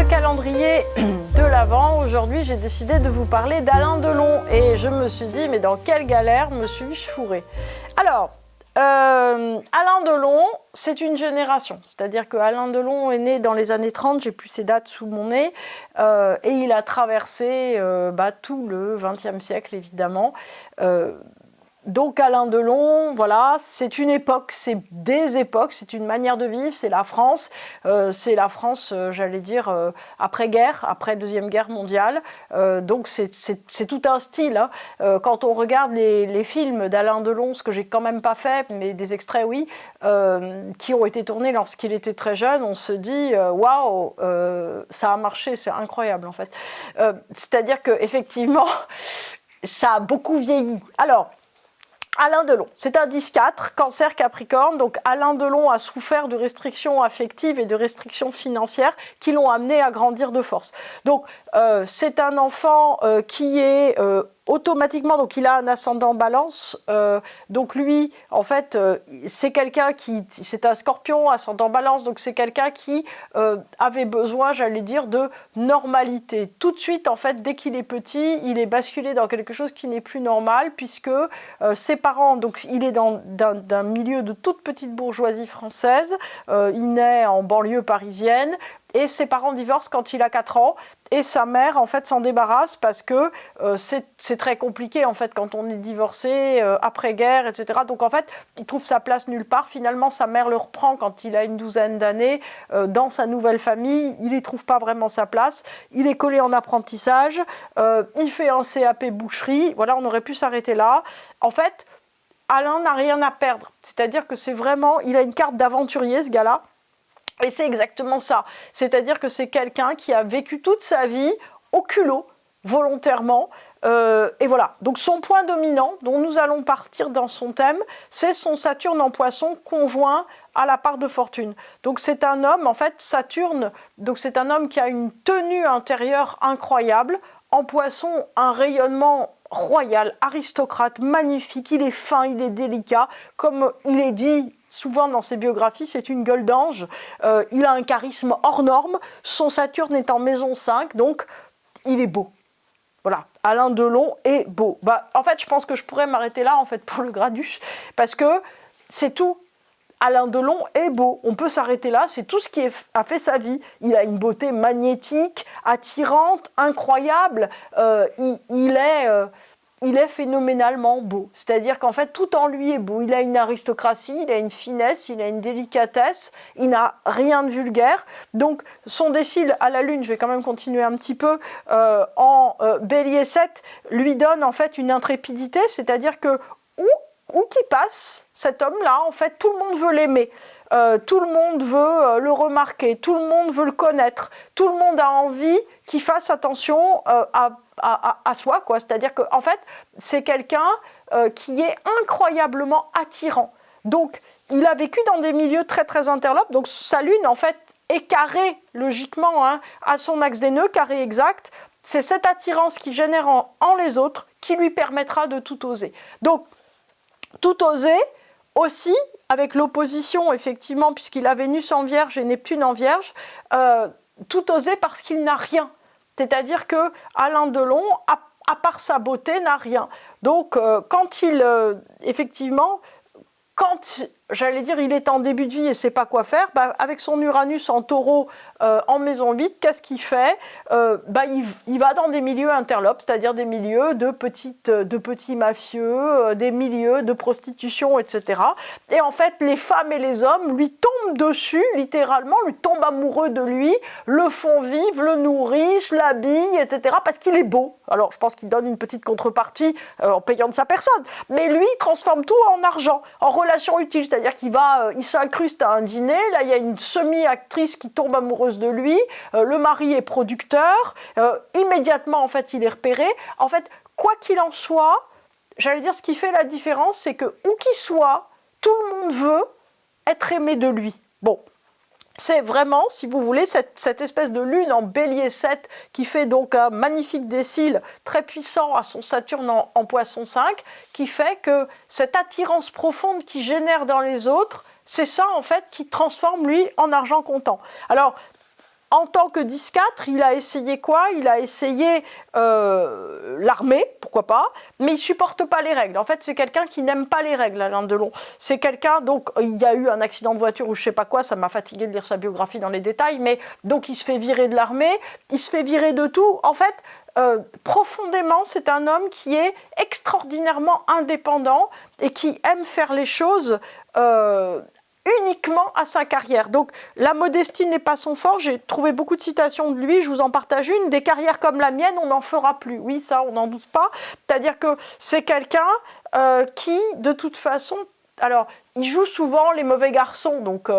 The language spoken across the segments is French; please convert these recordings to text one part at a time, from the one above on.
calendrier de l'Avent, aujourd'hui j'ai décidé de vous parler d'Alain Delon et je me suis dit mais dans quelle galère me suis-je fourrée? Alors, Alain Delon, c'est une génération, c'est-à-dire que Alain Delon est né dans les années 30, j'ai plus ces dates sous mon nez, et il a traversé tout le XXe siècle évidemment. Donc Alain Delon, voilà, c'est une époque, c'est des époques, c'est une manière de vivre, c'est la France, j'allais dire, après-guerre, après Deuxième Guerre mondiale, donc c'est tout un style, hein. Quand on regarde les films d'Alain Delon, ce que j'ai quand même pas fait, mais des extraits oui, qui ont été tournés lorsqu'il était très jeune, on se dit, waouh, ça a marché, c'est incroyable en fait. C'est-à-dire qu'effectivement, ça a beaucoup vieilli. Alors, Alain Delon, c'est un 10-4, cancer Capricorne, donc Alain Delon a souffert de restrictions affectives et de restrictions financières qui l'ont amené à grandir de force. Donc c'est un enfant qui est automatiquement, donc il a un ascendant Balance, donc lui, en fait, c'est quelqu'un qui, c'est un Scorpion, ascendant Balance, donc c'est quelqu'un qui avait besoin, j'allais dire, de normalité. Tout de suite, en fait, dès qu'il est petit, il est basculé dans quelque chose qui n'est plus normal, puisque ses parents, donc il est d'un milieu de toute petite bourgeoisie française, il naît en banlieue parisienne, et ses parents divorcent quand il a 4 ans, et sa mère, en fait, s'en débarrasse parce que c'est très compliqué, en fait, quand on est divorcé, après-guerre, etc. Donc, en fait, il trouve sa place nulle part. Finalement, sa mère le reprend quand il a une douzaine d'années dans sa nouvelle famille. Il n'y trouve pas vraiment sa place. Il est collé en apprentissage. Il fait un CAP boucherie. Voilà, on aurait pu s'arrêter là. En fait, Alain n'a rien à perdre. C'est-à-dire que c'est vraiment... Il a une carte d'aventurier, ce gars-là. Et c'est exactement ça, c'est-à-dire que c'est quelqu'un qui a vécu toute sa vie au culot, volontairement, et voilà. Donc son point dominant, dont nous allons partir dans son thème, c'est son Saturne en Poisson conjoint à la part de fortune. Donc c'est un homme, en fait, Saturne, donc c'est un homme qui a une tenue intérieure incroyable, en Poisson, un rayonnement royal, aristocrate, magnifique, il est fin, il est délicat, comme il est dit souvent dans ses biographies, c'est une gueule d'ange, il a un charisme hors norme, son Saturne est en maison 5, donc il est beau. Voilà, Alain Delon est beau. En fait, je pense que je pourrais m'arrêter là en fait, pour le Gradus, parce que c'est tout. Alain Delon est beau, on peut s'arrêter là, c'est tout ce qui a fait sa vie. Il a une beauté magnétique, attirante, incroyable, il est phénoménalement beau. C'est-à-dire qu'en fait, tout en lui est beau. Il a une aristocratie, il a une finesse, il a une délicatesse, il n'a rien de vulgaire. Donc, son décile à la Lune, je vais quand même continuer un petit peu, en Bélier 7, lui donne en fait une intrépidité, c'est-à-dire que où qu'il passe, cet homme-là, en fait, tout le monde veut l'aimer. Tout le monde veut le remarquer, tout le monde veut le connaître, tout le monde a envie qu'il fasse attention à soi, quoi. C'est-à-dire qu'en fait, c'est quelqu'un qui est incroyablement attirant. Donc, il a vécu dans des milieux très, très interlopes. Donc, sa Lune, en fait, est carrée, logiquement, hein, à son axe des nœuds, carré exact. C'est cette attirance qui génère en les autres qui lui permettra de tout oser. Donc, tout oser aussi, avec l'opposition, effectivement, puisqu'il a Vénus en Vierge et Neptune en Vierge, tout oser parce qu'il n'a rien. C'est-à-dire que Alain Delon, à part sa beauté, n'a rien. Donc, j'allais dire, il est en début de vie et ne sait pas quoi faire, avec son Uranus en Taureau en maison 8, qu'est-ce qu'il fait? Il va dans des milieux interlopes, c'est-à-dire des milieux de petits mafieux, des milieux de prostitution, etc. Et en fait, les femmes et les hommes lui tombent dessus, littéralement, lui tombent amoureux de lui, le font vivre, le nourrissent, l'habillent, etc. parce qu'il est beau. Alors, je pense qu'il donne une petite contrepartie en payant de sa personne. Mais lui, il transforme tout en argent, en relation utile. C'est-à-dire il s'incruste à un dîner, là, il y a une semi-actrice qui tombe amoureuse de lui, le mari est producteur, immédiatement, en fait, il est repéré. En fait, quoi qu'il en soit, j'allais dire, ce qui fait la différence, c'est que, où qu'il soit, tout le monde veut être aimé de lui. Bon. C'est vraiment, si vous voulez, cette espèce de lune en Bélier 7 qui fait donc un magnifique décile très puissant à son Saturne en Poisson 5, qui fait que cette attirance profonde qui génère dans les autres, c'est ça en fait qui transforme lui en argent comptant. Alors, En tant que 10-4, il a essayé quoi? Il a essayé l'armée, pourquoi pas, mais il supporte pas les règles. En fait, c'est quelqu'un qui n'aime pas les règles, Alain Delon. C'est quelqu'un, donc, il y a eu un accident de voiture ou je sais pas quoi, ça m'a fatigué de lire sa biographie dans les détails, mais donc il se fait virer de l'armée, il se fait virer de tout. En fait, profondément, c'est un homme qui est extraordinairement indépendant et qui aime faire les choses uniquement à sa carrière. Donc la modestie n'est pas son fort. J'ai trouvé beaucoup de citations de lui, je vous en partage une. Des carrières comme la mienne, on n'en fera plus. Oui, ça, on n'en doute pas. C'est-à-dire que c'est quelqu'un qui, de toute façon, alors, il joue souvent les mauvais garçons, donc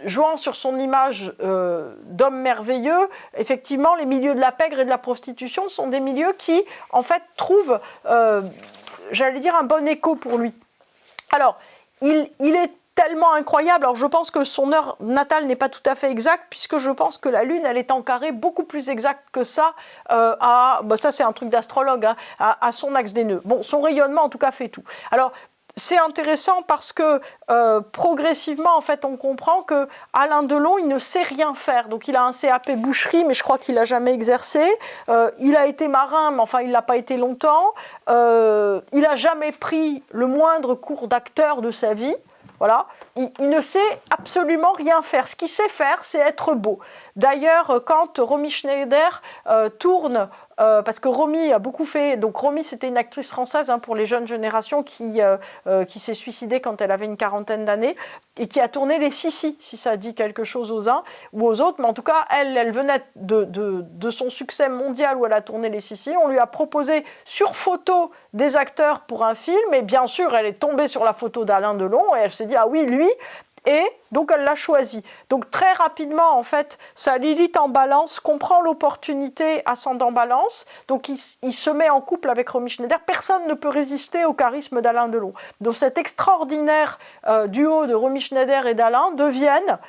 jouant sur son image d'homme merveilleux, effectivement, les milieux de la pègre et de la prostitution sont des milieux qui, en fait, trouvent, j'allais dire, un bon écho pour lui. Alors, il est tellement incroyable. Alors, je pense que son heure natale n'est pas tout à fait exacte, puisque je pense que la Lune, elle est en carré beaucoup plus exact que ça, ça c'est un truc d'astrologue, hein, à son axe des nœuds. Bon, son rayonnement, en tout cas, fait tout. Alors, c'est intéressant parce que progressivement, en fait, on comprend que Alain Delon, il ne sait rien faire. Donc, il a un CAP boucherie, mais je crois qu'il n'a jamais exercé. Il a été marin, mais enfin, il ne l'a pas été longtemps. Il n'a jamais pris le moindre cours d'acteur de sa vie. Voilà. Il ne sait absolument rien faire. Ce qu'il sait faire, c'est être beau. D'ailleurs, quand Romy Schneider tourne, parce que Romy a beaucoup fait... Donc Romy, c'était une actrice française pour les jeunes générations qui s'est suicidée quand elle avait une quarantaine d'années et qui a tourné les Sissi, si ça dit quelque chose aux uns ou aux autres. Mais en tout cas, elle venait de son succès mondial où elle a tourné les Sissi. On lui a proposé sur photo des acteurs pour un film et bien sûr, elle est tombée sur la photo d'Alain Delon et elle s'est dit « Ah oui, lui !» Et donc, elle l'a choisi. Donc, très rapidement, en fait, sa Lilith en balance comprend l'opportunité ascendant balance. Donc, il se met en couple avec Romy Schneider. Personne ne peut résister au charisme d'Alain Delon. Donc, cet extraordinaire duo de Romy Schneider et d'Alain deviennent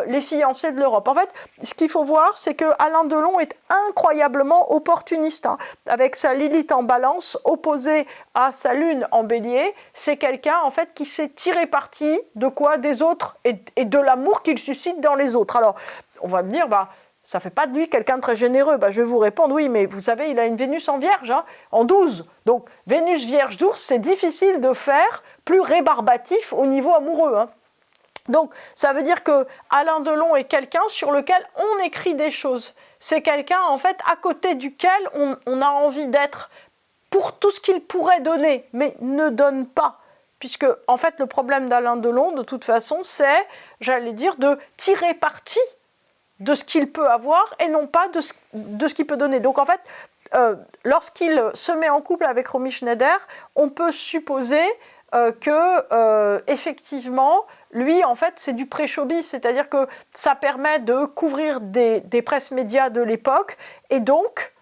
les fiancés de l'Europe. En fait, ce qu'il faut voir, c'est que Alain Delon est incroyablement opportuniste. Avec sa Lilith en balance opposée à sa Lune en bélier, c'est quelqu'un en fait qui sait tirer parti de quoi? Des autres et de l'amour qu'il suscite dans les autres. Alors, on va me dire, ça ne fait pas de lui quelqu'un de très généreux. Je vais vous répondre, oui, mais vous savez, il a une Vénus en Vierge, en 12. Donc, Vénus Vierge d'ours, c'est difficile de faire plus rébarbatif au niveau amoureux. Donc, ça veut dire que Alain Delon est quelqu'un sur lequel on écrit des choses. C'est quelqu'un, en fait, à côté duquel on a envie d'être pour tout ce qu'il pourrait donner, mais ne donne pas. Puisque, en fait, le problème d'Alain Delon, de toute façon, c'est, j'allais dire, de tirer parti de ce qu'il peut avoir et non pas de ce qu'il peut donner. Donc, en fait, lorsqu'il se met en couple avec Romy Schneider, on peut supposer que, effectivement, lui, en fait, c'est du pré-showbiz, c'est-à-dire que ça permet de couvrir des presses médias de l'époque et donc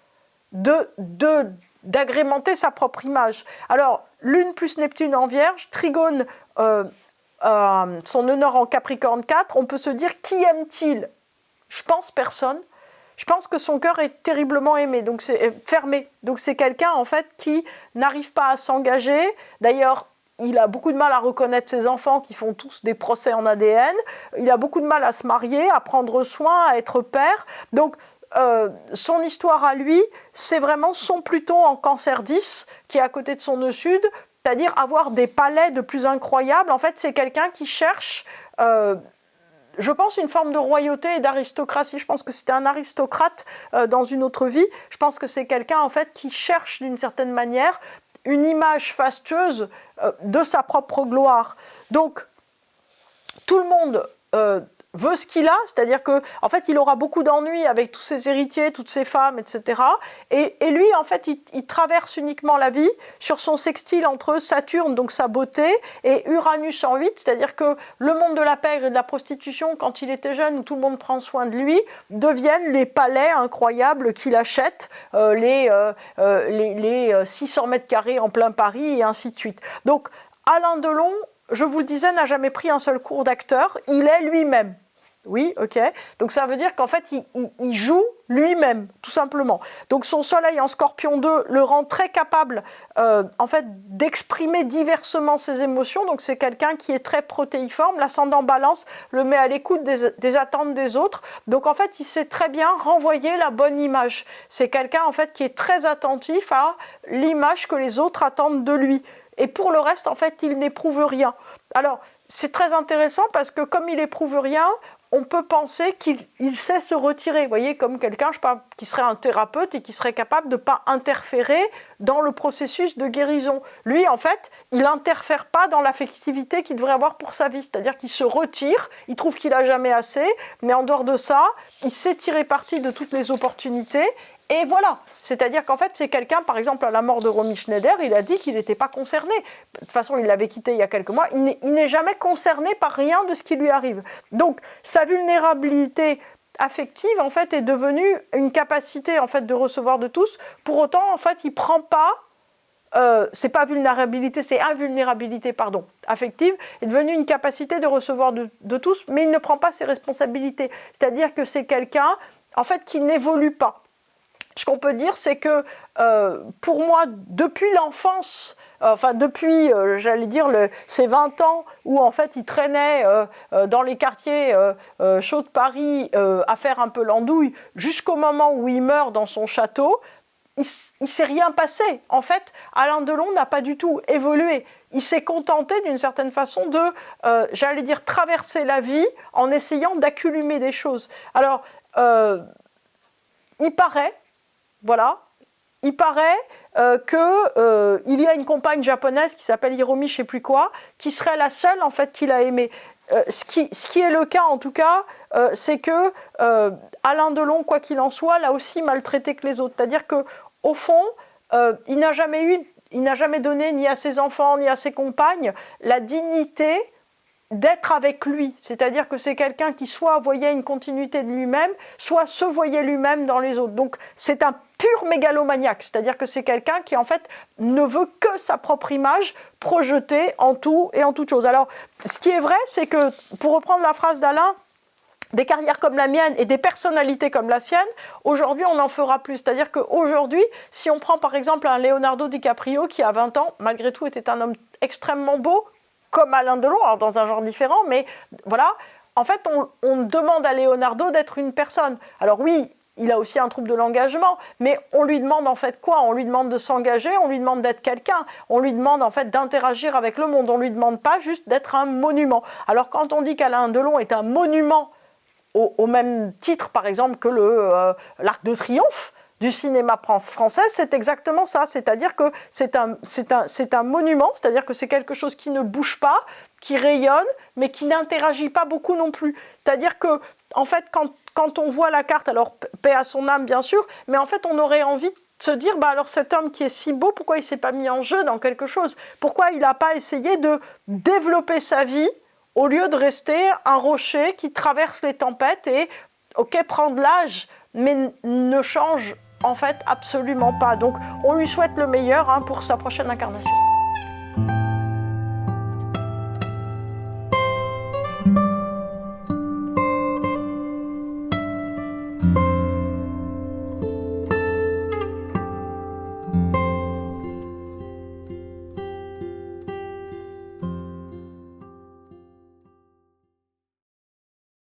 d'agrémenter sa propre image. Alors, Lune plus Neptune en Vierge, Trigone, son honneur en Capricorne 4, on peut se dire qui aime-t-il? Je pense personne. Je pense que son cœur est terriblement aimé, donc c'est fermé. Donc c'est quelqu'un, en fait, qui n'arrive pas à s'engager. D'ailleurs, il a beaucoup de mal à reconnaître ses enfants qui font tous des procès en ADN. Il a beaucoup de mal à se marier, à prendre soin, à être père. Donc, son histoire à lui, c'est vraiment son Pluton en Cancer 10, qui est à côté de son nœud sud, c'est-à-dire avoir des palais de plus incroyables. En fait, c'est quelqu'un qui cherche, je pense, une forme de royauté et d'aristocratie. Je pense que c'était un aristocrate dans une autre vie. Je pense que c'est quelqu'un, en fait, qui cherche d'une certaine manière une image fastueuse de sa propre gloire. Donc, tout le monde veut ce qu'il a, c'est-à-dire qu'en fait, il aura beaucoup d'ennuis avec tous ses héritiers, toutes ses femmes, etc. Et lui, en fait, il traverse uniquement la vie sur son sextile entre Saturne, donc sa beauté, et Uranus en 8, c'est-à-dire que le monde de la pègre et de la prostitution, quand il était jeune, où tout le monde prend soin de lui, deviennent les palais incroyables qu'il achète, les 600 mètres carrés en plein Paris, et ainsi de suite. Donc, Alain Delon, je vous le disais, n'a jamais pris un seul cours d'acteur, il est lui-même. Oui, ok. Donc ça veut dire qu'en fait, il joue lui-même, tout simplement. Donc son soleil en Scorpion 2 le rend très capable, en fait, d'exprimer diversement ses émotions. Donc c'est quelqu'un qui est très protéiforme. L'ascendant Balance le met à l'écoute des attentes des autres. Donc en fait, il sait très bien renvoyer la bonne image. C'est quelqu'un, en fait, qui est très attentif à l'image que les autres attendent de lui. Et pour le reste, en fait, il n'éprouve rien. Alors, c'est très intéressant parce que comme il n'éprouve rien, on peut penser qu'il sait se retirer. Vous voyez, comme quelqu'un, je sais pas, qui serait un thérapeute et qui serait capable de ne pas interférer dans le processus de guérison. Lui, en fait, il n'interfère pas dans l'affectivité qu'il devrait avoir pour sa vie. C'est-à-dire qu'il se retire, il trouve qu'il n'a jamais assez, mais en dehors de ça, il sait tirer parti de toutes les opportunités. Et voilà, c'est-à-dire qu'en fait, c'est quelqu'un, par exemple, à la mort de Romy Schneider, il a dit qu'il n'était pas concerné. De toute façon, il l'avait quitté il y a quelques mois. Il n'est jamais concerné par rien de ce qui lui arrive. Donc, sa vulnérabilité affective, en fait, est devenue une capacité, en fait, de recevoir de tous. Pour autant, en fait, il ne prend pas... c'est pas vulnérabilité, c'est invulnérabilité, pardon, affective, est devenue une capacité de recevoir de tous, mais il ne prend pas ses responsabilités. C'est-à-dire que c'est quelqu'un, en fait, qui n'évolue pas. Ce qu'on peut dire, c'est que pour moi, depuis l'enfance, depuis, j'allais dire, ces 20 ans où en fait il traînait dans les quartiers chauds de Paris à faire un peu l'andouille, jusqu'au moment où il meurt dans son château, il ne s'est rien passé. En fait, Alain Delon n'a pas du tout évolué. Il s'est contenté d'une certaine façon de, j'allais dire, traverser la vie en essayant d'accumuler des choses. Alors, il paraît, voilà, il paraît qu'il y a une compagne japonaise qui s'appelle Hiromi, je ne sais plus quoi, qui serait la seule en fait qu'il a aimée. Ce qui est le cas en tout cas, c'est que Alain Delon, quoi qu'il en soit, l'a aussi maltraité que les autres. C'est-à-dire qu'au fond, il n'a jamais donné ni à ses enfants ni à ses compagnes la dignité d'être avec lui, c'est-à-dire que c'est quelqu'un qui soit voyait une continuité de lui-même, soit se voyait lui-même dans les autres. Donc c'est un pur mégalomaniaque, c'est-à-dire que c'est quelqu'un qui en fait ne veut que sa propre image projetée en tout et en toute chose. Alors ce qui est vrai, c'est que, pour reprendre la phrase d'Alain, des carrières comme la mienne et des personnalités comme la sienne, aujourd'hui on en fera plus. C'est-à-dire qu'aujourd'hui, si on prend par exemple un Leonardo DiCaprio qui à 20 ans, malgré tout était un homme extrêmement beau, comme Alain Delon, alors dans un genre différent, mais voilà, en fait, on demande à Leonardo d'être une personne. Alors oui, il a aussi un trouble de l'engagement, mais on lui demande en fait quoi? On lui demande de s'engager, on lui demande d'être quelqu'un, on lui demande en fait d'interagir avec le monde, on lui demande pas juste d'être un monument. Alors quand on dit qu'Alain Delon est un monument, au même titre par exemple que l'Arc de Triomphe du cinéma français, c'est exactement ça, c'est-à-dire que c'est un monument, c'est-à-dire que c'est quelque chose qui ne bouge pas, qui rayonne, mais qui n'interagit pas beaucoup non plus. C'est-à-dire que, en fait, quand on voit la carte, alors paix à son âme bien sûr, mais en fait on aurait envie de se dire, bah alors cet homme qui est si beau, pourquoi il ne s'est pas mis en jeu dans quelque chose? Pourquoi il n'a pas essayé de développer sa vie au lieu de rester un rocher qui traverse les tempêtes et, ok, prendre l'âge, mais ne change en fait absolument pas. Donc on lui souhaite le meilleur pour sa prochaine incarnation.